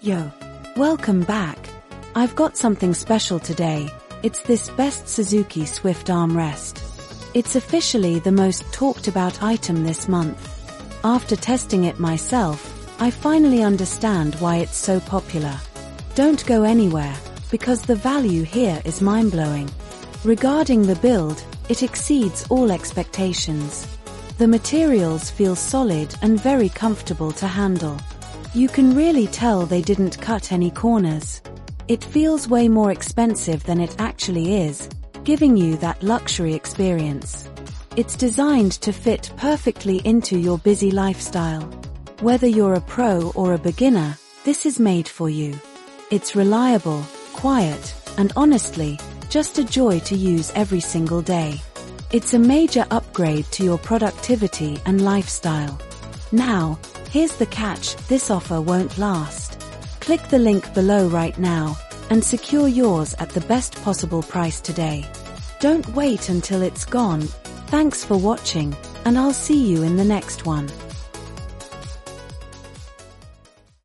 Yo. Welcome back. I've got something special today. It's this best Suzuki Swift armrest. It's officially the most talked about item this month. After testing it myself, I finally understand why it's so popular. Don't go anywhere, because the value here is mind-blowing. Regarding the build, it exceeds all expectations. The materials feel solid and very comfortable to handle. You can really tell they didn't cut any corners. It feels way more expensive than it actually is, giving you that luxury experience. It's designed to fit perfectly into your busy lifestyle. Whether you're a pro or a beginner, this is made for you. It's reliable, quiet, and honestly, just a joy to use every single day. It's a major upgrade to your productivity and lifestyle. Now, here's the catch: this offer won't last. Click the link below right now and secure yours at the best possible price today. Don't wait until it's gone. Thanks for watching, and I'll see you in the next one.